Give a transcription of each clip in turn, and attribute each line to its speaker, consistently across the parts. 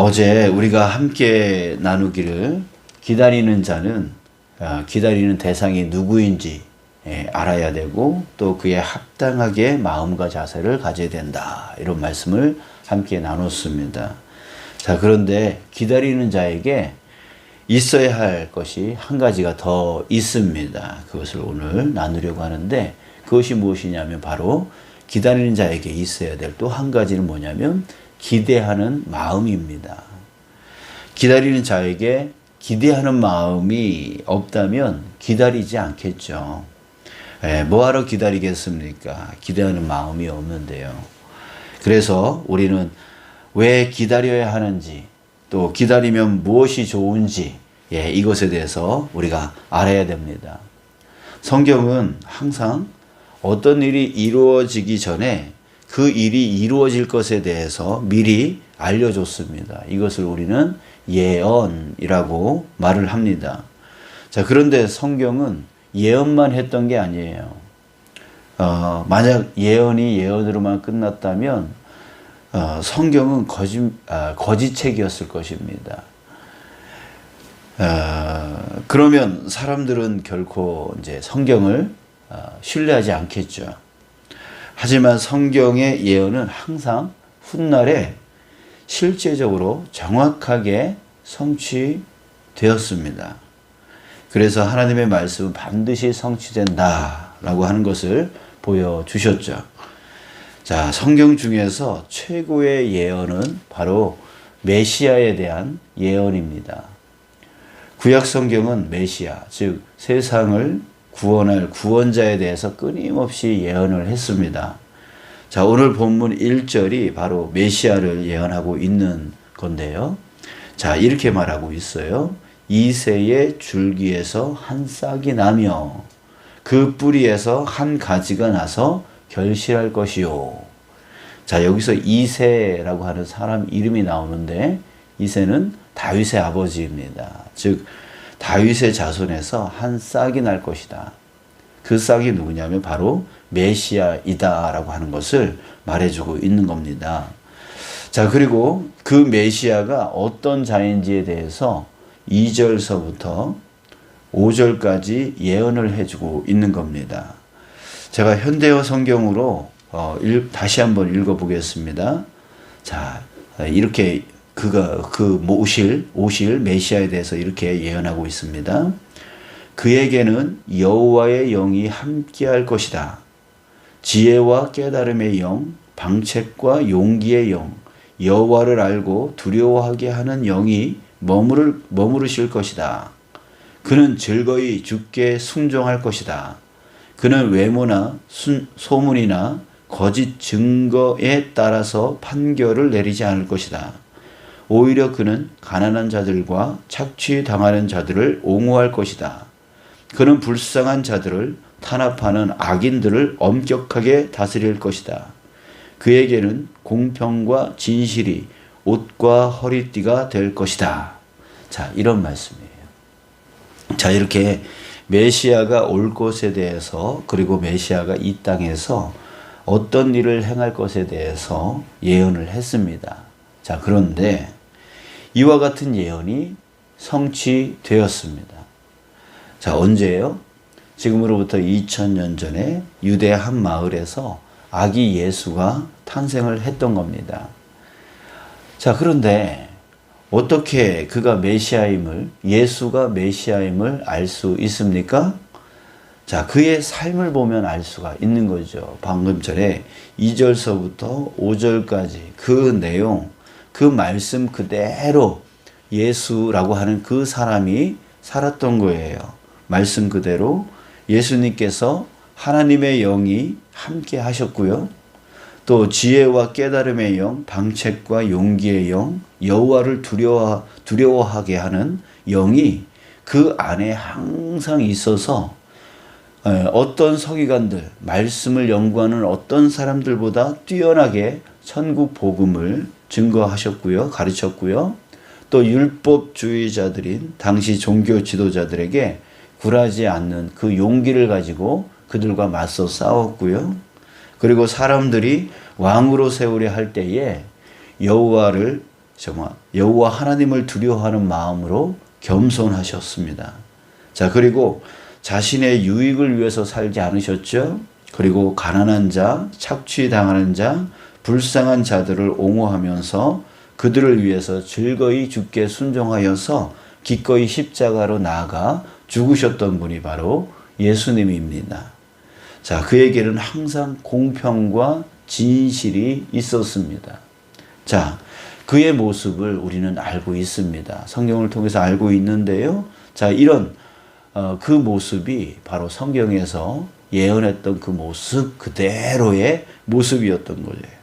Speaker 1: 어제 우리가 함께 나누기를 기다리는 자는 기다리는 대상이 누구인지 알아야 되고 또 그에 합당하게 마음과 자세를 가져야 된다. 이런 말씀을 함께 나눴습니다. 자, 그런데 기다리는 자에게 있어야 할 것이 한 가지가 더 있습니다. 그것을 오늘 나누려고 하는데 그것이 무엇이냐면 바로 기다리는 자에게 있어야 될 또 한 가지는 뭐냐면 기대하는 마음입니다. 기다리는 자에게 기대하는 마음이 없다면 기다리지 않겠죠. 뭐하러 기다리겠습니까? 기대하는 마음이 없는데요. 그래서 우리는 왜 기다려야 하는지 또 기다리면 무엇이 좋은지 이것에 대해서 우리가 알아야 됩니다. 성경은 항상 어떤 일이 이루어지기 전에 그 일이 이루어질 것에 대해서 미리 알려줬습니다. 이것을 우리는 예언이라고 말을 합니다. 자, 그런데 성경은 예언만 했던 게 아니에요. 만약 예언이 예언으로만 끝났다면 성경은 거짓책이었을 것입니다. 그러면 사람들은 결코 이제 성경을 신뢰하지 않겠죠. 하지만 성경의 예언은 항상 훗날에 실제적으로 정확하게 성취되었습니다. 그래서 하나님의 말씀은 반드시 성취된다라고 하는 것을 보여주셨죠. 자, 성경 중에서 최고의 예언은 바로 메시아에 대한 예언입니다. 구약 성경은 메시아, 즉 세상을 구원할 구원자에 대해서 끊임없이 예언을 했습니다. 자, 오늘 본문 1절이 바로 메시아를 예언하고 있는 건데요. 자, 이렇게 말하고 있어요. 이새의 줄기에서 한 싹이 나며 그 뿌리에서 한 가지가 나서 결실할 것이요. 자, 여기서 이새라고 하는 사람 이름이 나오는데 이새는 다윗의 아버지입니다. 즉 다윗의 자손에서 한 싹이 날 것이다. 그 싹이 누구냐면 바로 메시아이다라고 하는 것을 말해주고 있는 겁니다. 자, 그리고 그 메시아가 어떤 자인지에 대해서 2절서부터 5절까지 예언을 해주고 있는 겁니다. 제가 현대어 성경으로 다시 한번 읽어보겠습니다. 자, 이렇게 오실 메시아에 대해서 이렇게 예언하고 있습니다. 그에게는 여호와의 영이 함께할 것이다. 지혜와 깨달음의 영, 방책과 용기의 영, 여호와를 알고 두려워하게 하는 영이 머무르실 것이다. 그는 즐거이 주께 순종할 것이다. 그는 외모나 소문이나 거짓 증거에 따라서 판결을 내리지 않을 것이다. 오히려 그는 가난한 자들과 착취당하는 자들을 옹호할 것이다. 그는 불쌍한 자들을 탄압하는 악인들을 엄격하게 다스릴 것이다. 그에게는 공평과 진실이 옷과 허리띠가 될 것이다. 자, 이런 말씀이에요. 자, 이렇게 메시아가 올 것에 대해서 그리고 메시아가 이 땅에서 어떤 일을 행할 것에 대해서 예언을 했습니다. 자, 그런데 이와 같은 예언이 성취되었습니다. 자, 언제예요? 지금으로부터 2000년 전에 유대 한 마을에서 아기 예수가 탄생을 했던 겁니다. 자, 그런데 어떻게 예수가 메시아임을 알 수 있습니까? 자, 그의 삶을 보면 알 수가 있는 거죠. 방금 전에 2절서부터 5절까지 그 내용, 그 말씀 그대로 예수라고 하는 그 사람이 살았던 거예요. 말씀 그대로 예수님께서 하나님의 영이 함께 하셨고요. 또 지혜와 깨달음의 영, 방책과 용기의 영, 여호와를 두려워하게 하는 영이 그 안에 항상 있어서 어떤 서기관들, 말씀을 연구하는 어떤 사람들보다 뛰어나게 천국 복음을 증거하셨고요. 가르쳤고요. 또 율법주의자들인 당시 종교 지도자들에게 굴하지 않는 그 용기를 가지고 그들과 맞서 싸웠고요. 그리고 사람들이 왕으로 세우려 할 때에 여호와를 정말 여호와 하나님을 두려워하는 마음으로 겸손하셨습니다. 자, 그리고 자신의 유익을 위해서 살지 않으셨죠? 그리고 가난한 자, 착취당하는 자, 불쌍한 자들을 옹호하면서 그들을 위해서 즐거이 주께 순종하여서 기꺼이 십자가로 나아가 죽으셨던 분이 바로 예수님입니다. 자, 그에게는 항상 공평과 진실이 있었습니다. 자, 그의 모습을 우리는 알고 있습니다. 성경을 통해서 알고 있는데요. 자, 이런 그 모습이 바로 성경에서 예언했던 그 모습 그대로의 모습이었던 거예요.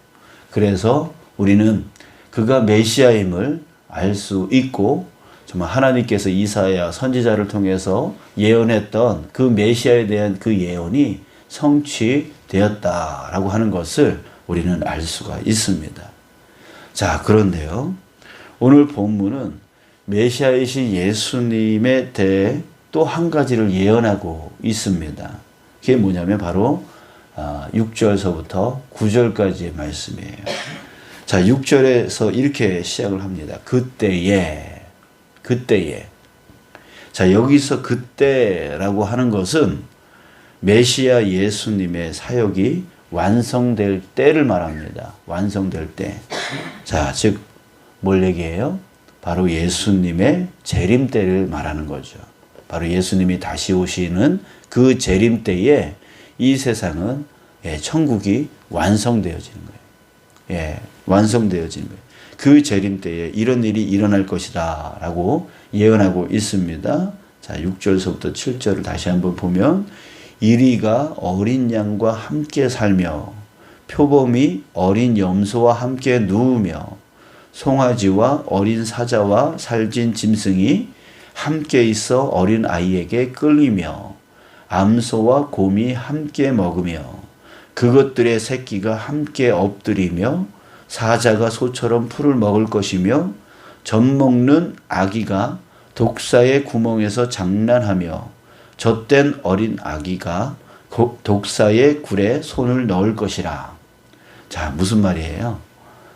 Speaker 1: 그래서 우리는 그가 메시아임을 알 수 있고 정말 하나님께서 이사야 선지자를 통해서 예언했던 그 메시아에 대한 그 예언이 성취되었다라고 하는 것을 우리는 알 수가 있습니다. 자, 그런데요. 오늘 본문은 메시아이신 예수님에 대해 또 한 가지를 예언하고 있습니다. 그게 뭐냐면 바로 6절서부터 9절까지의 말씀이에요. 자, 6절에서 이렇게 시작을 합니다. 그때에. 자, 여기서 그때라고 하는 것은 메시아 예수님의 사역이 완성될 때를 말합니다. 완성될 때. 자, 즉, 뭘 얘기해요? 바로 예수님의 재림 때를 말하는 거죠. 바로 예수님이 다시 오시는 그 재림 때에 이 세상은 천국이 완성되어지는 거예요. 완성되어지는 거예요. 그 재림 때에 이런 일이 일어날 것이다 라고 예언하고 있습니다. 자, 6절서부터 7절을 다시 한번 보면 이리가 어린 양과 함께 살며 표범이 어린 염소와 함께 누우며 송아지와 어린 사자와 살진 짐승이 함께 있어 어린 아이에게 끌리며 암소와 곰이 함께 먹으며 그것들의 새끼가 함께 엎드리며 사자가 소처럼 풀을 먹을 것이며 젖먹는 아기가 독사의 구멍에서 장난하며 젖된 어린 아기가 독사의 굴에 손을 넣을 것이라. 자, 무슨 말이에요?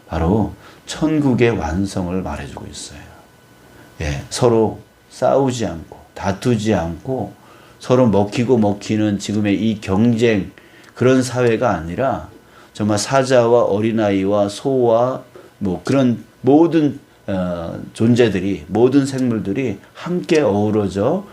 Speaker 1: 바로 천국의 완성을 말해주고 있어요. 서로 싸우지 않고 다투지 않고 서로 먹히는 지금의 이 경쟁 그런 사회가 아니라 정말 사자와 어린아이와 소와 뭐 그런 모든 존재들이 모든 생물들이 함께 어우러져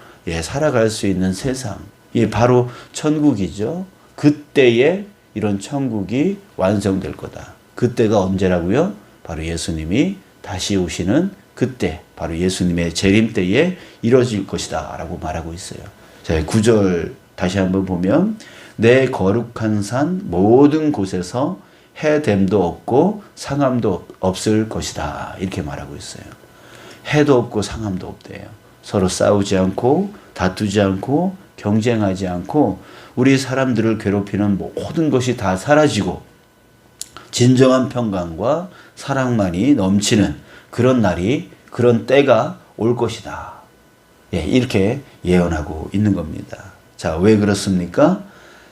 Speaker 1: 살아갈 수 있는 세상. 이게 바로 천국이죠. 그때에 이런 천국이 완성될 거다. 그때가 언제라고요? 바로 예수님이 다시 오시는 그때, 바로 예수님의 재림 때에 이루어질 것이다 라고 말하고 있어요. 자, 9절 다시 한번 보면 내 거룩한 산 모든 곳에서 해됨도 없고 상함도 없을 것이다 이렇게 말하고 있어요. 해도 없고 상함도 없대요. 서로 싸우지 않고 다투지 않고 경쟁하지 않고 우리 사람들을 괴롭히는 모든 것이 다 사라지고 진정한 평강과 사랑만이 넘치는 그런 날이 그런 때가 올 것이다. 이렇게 예언하고 있는 겁니다. 자, 왜 그렇습니까?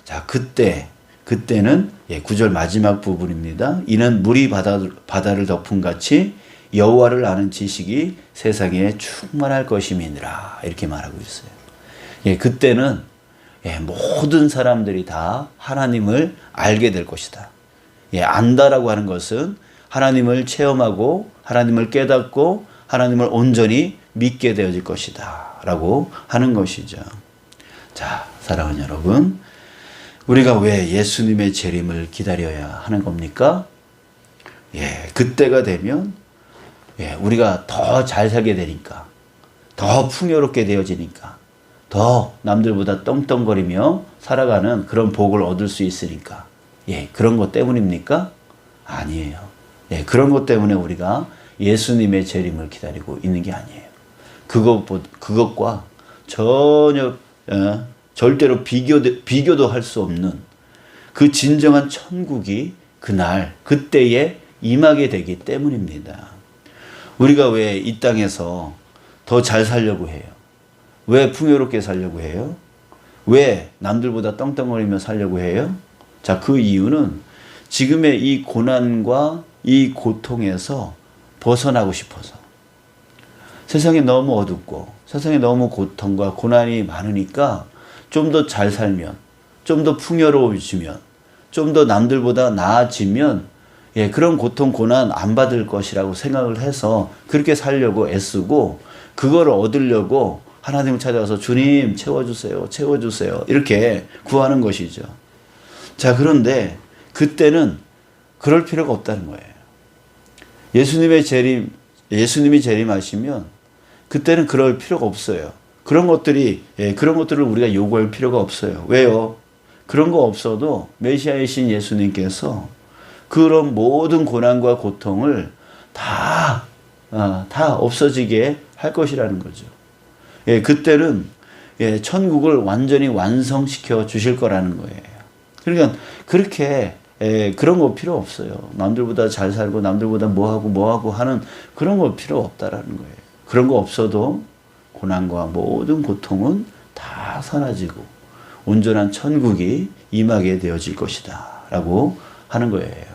Speaker 1: 자, 그때는 9절 마지막 부분입니다. 이는 물이 바다를 덮은 같이 여호와를 아는 지식이 세상에 충만할 것임이니라 이렇게 말하고 있어요. 그때는 모든 사람들이 다 하나님을 알게 될 것이다. 안다라고 하는 것은 하나님을 체험하고 하나님을 깨닫고 하나님을 온전히 믿게 되어질 것이다 라고 하는 것이죠. 자, 사랑하는 여러분, 우리가 왜 예수님의 재림을 기다려야 하는 겁니까? 그때가 되면 우리가 더 잘 살게 되니까, 더 풍요롭게 되어지니까, 더 남들보다 떵떵거리며 살아가는 그런 복을 얻을 수 있으니까. 그런 것 때문입니까? 아니에요. 그런 것 때문에 우리가 예수님의 재림을 기다리고 있는 게 아니에요. 그것과 전혀 절대로 비교도 할 수 없는 그 진정한 천국이 그날 그때에 임하게 되기 때문입니다. 우리가 왜 이 땅에서 더 잘 살려고 해요? 왜 풍요롭게 살려고 해요? 왜 남들보다 떵떵거리며 살려고 해요? 자, 그 이유는 지금의 이 고난과 이 고통에서 벗어나고 싶어서. 세상이 너무 어둡고 세상에 너무 고통과 고난이 많으니까 좀 더 잘 살면, 좀 더 풍요로워지면, 좀 더 남들보다 나아지면 그런 고통 고난 안 받을 것이라고 생각을 해서 그렇게 살려고 애쓰고 그걸 얻으려고 하나님을 찾아가서 주님 채워주세요, 채워주세요 이렇게 구하는 것이죠. 자, 그런데 그때는 그럴 필요가 없다는 거예요. 예수님이 재림하시면 그때는 그럴 필요가 없어요. 그런 것들을 우리가 요구할 필요가 없어요. 왜요? 그런 거 없어도 메시아이신 예수님께서 그런 모든 고난과 고통을 다 없어지게 할 것이라는 거죠. 그때는 천국을 완전히 완성시켜 주실 거라는 거예요. 그러니까 그렇게 그런 거 필요 없어요. 남들보다 잘 살고 남들보다 뭐하고 하는 그런 거 필요 없다라는 거예요. 그런 거 없어도 고난과 모든 고통은 다 사라지고 온전한 천국이 임하게 되어질 것이다 라고 하는 거예요.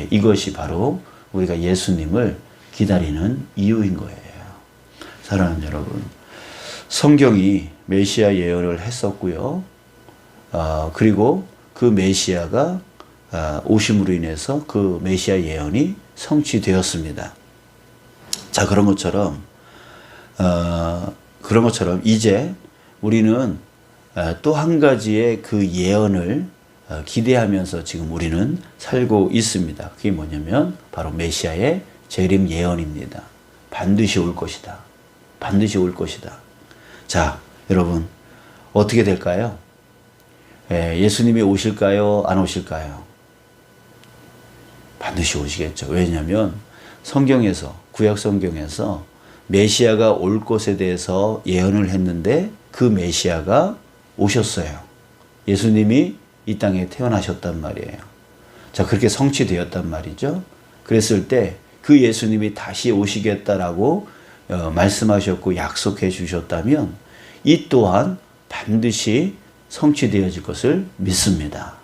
Speaker 1: 이것이 바로 우리가 예수님을 기다리는 이유인 거예요. 사랑하는 여러분, 성경이 메시아 예언을 했었고요. 그리고 그 메시아가 오심으로 인해서 그 메시아 예언이 성취되었습니다. 자, 그런 것처럼 이제 우리는 또 한 가지의 그 예언을 기대하면서 지금 우리는 살고 있습니다. 그게 뭐냐면 바로 메시아의 재림 예언입니다. 반드시 올 것이다. 반드시 올 것이다. 자, 여러분 어떻게 될까요? 예수님이 오실까요? 안 오실까요? 반드시 오시겠죠. 왜냐하면 구약 성경에서 메시아가 올 것에 대해서 예언을 했는데 그 메시아가 오셨어요. 예수님이 이 땅에 태어나셨단 말이에요. 자, 그렇게 성취되었단 말이죠. 그랬을 때 그 예수님이 다시 오시겠다라고 말씀하셨고 약속해 주셨다면 이 또한 반드시 성취되어질 것을 믿습니다.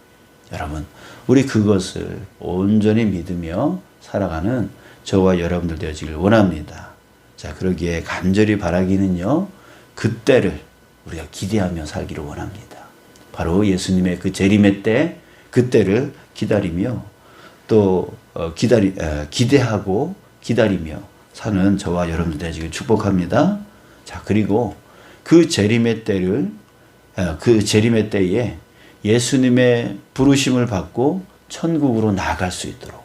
Speaker 1: 여러분, 우리 그것을 온전히 믿으며 살아가는 저와 여러분들 되어지길 원합니다. 자, 그러기에 간절히 바라기는요, 그때를 우리가 기대하며 살기를 원합니다. 바로 예수님의 그 재림의 때, 그때를 기다리며 또 기대하고 기다리며 사는 저와 여러분들 되어지길 축복합니다. 자, 그리고 그 재림의 때에 예수님의 부르심을 받고 천국으로 나아갈 수 있도록.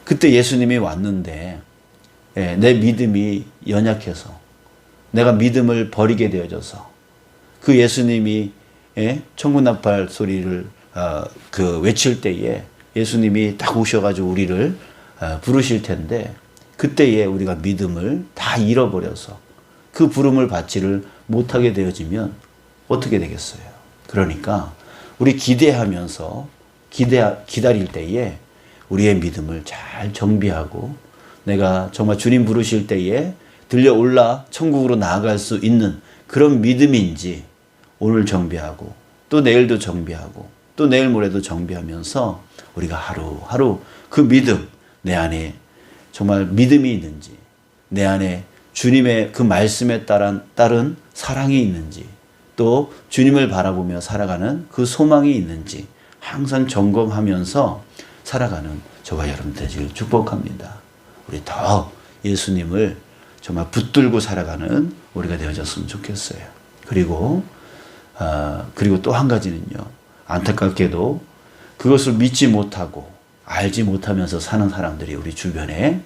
Speaker 1: 그때 예수님이 왔는데 내 믿음이 연약해서 내가 믿음을 버리게 되어져서 그 예수님이 천국 나팔 소리를 외칠 때에 예수님이 딱 오셔가지고 우리를 부르실 텐데 그때에 우리가 믿음을 다 잃어버려서 그 부름을 받지를 못하게 되어지면 어떻게 되겠어요? 그러니까 우리 기대하면서 기다릴 때에 우리의 믿음을 잘 정비하고 내가 정말 주님 부르실 때에 들려올라 천국으로 나아갈 수 있는 그런 믿음인지 오늘 정비하고 또 내일도 정비하고 또 내일 모레도 정비하면서 우리가 하루하루 그 믿음, 내 안에 정말 믿음이 있는지, 내 안에 주님의 그 말씀에 따른 사랑이 있는지, 또 주님을 바라보며 살아가는 그 소망이 있는지 항상 점검하면서 살아가는 저와 여러분 되시길 축복합니다. 우리 더 예수님을 정말 붙들고 살아가는 우리가 되어졌으면 좋겠어요. 그리고 또 한 가지는요. 안타깝게도 그것을 믿지 못하고 알지 못하면서 사는 사람들이 우리 주변에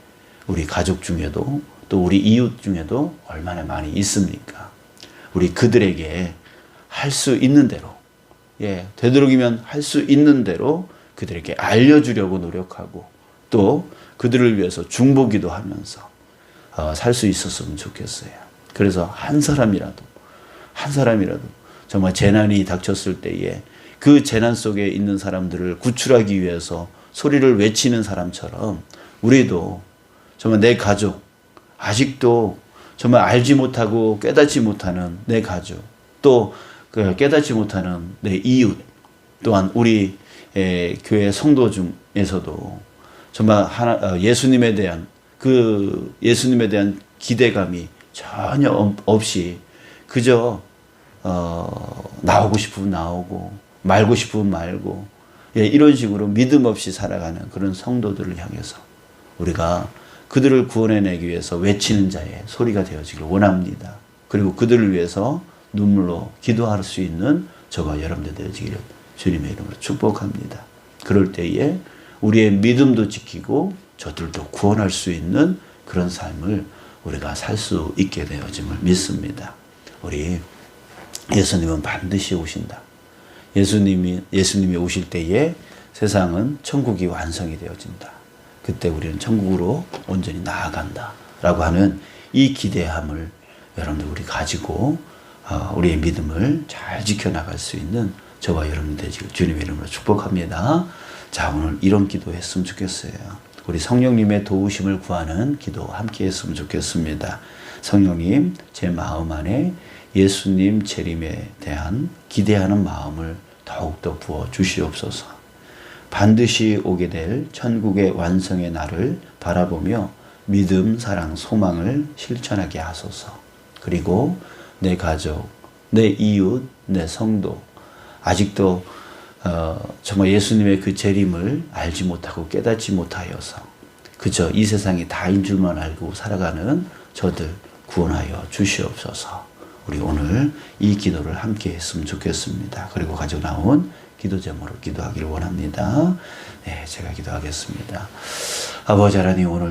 Speaker 1: 우리 가족 중에도 또 우리 이웃 중에도 얼마나 많이 있습니까? 우리 그들에게 할 수 있는 대로 되도록이면 할 수 있는 대로 그들에게 알려주려고 노력하고 또 그들을 위해서 중보기도 하면서 살 수 있었으면 좋겠어요. 그래서 한 사람이라도 정말 재난이 닥쳤을 때에 그 재난 속에 있는 사람들을 구출하기 위해서 소리를 외치는 사람처럼 우리도 정말 내 가족, 아직도 정말 알지 못하고 깨닫지 못하는 내 가족, 또 깨닫지 못하는 내 이웃, 또한 우리 교회 성도 중에서도 정말 예수님에 대한 기대감이 전혀 없이 그저 나오고 싶으면 나오고 말고 싶으면 말고 이런 식으로 믿음 없이 살아가는 그런 성도들을 향해서 우리가 그들을 구원해내기 위해서 외치는 자의 소리가 되어지길 원합니다. 그리고 그들을 위해서 눈물로 기도할 수 있는 저와 여러분들 되어지기를 주님의 이름으로 축복합니다. 그럴 때에 우리의 믿음도 지키고 저들도 구원할 수 있는 그런 삶을 우리가 살 수 있게 되어짐을 믿습니다. 우리 예수님은 반드시 오신다. 예수님이 오실 때에 세상은 천국이 완성이 되어진다. 그때 우리는 천국으로 온전히 나아간다. 라고 하는 이 기대함을 여러분들 우리 가지고 우리의 믿음을 잘 지켜나갈 수 있는 저와 여러분들 되시길 주님의 이름으로 축복합니다. 자, 오늘 이런 기도 했으면 좋겠어요. 우리 성령님의 도우심을 구하는 기도 함께 했으면 좋겠습니다. 성령님, 제 마음 안에 예수님 재림에 대한 기대하는 마음을 더욱더 부어 주시옵소서. 반드시 오게 될 천국의 완성의 날을 바라보며 믿음, 사랑, 소망을 실천하게 하소서. 그리고 내 가족, 내 이웃, 내 성도, 아직도 정말 예수님의 그 재림을 알지 못하고 깨닫지 못하여서 그저 이 세상이 다인 줄만 알고 살아가는 저들 구원하여 주시옵소서. 우리 오늘 이 기도를 함께 했으면 좋겠습니다. 그리고 가지고 나온 기도 제목으로 기도하기를 원합니다. 네, 제가 기도하겠습니다. 아버지 하나님, 오늘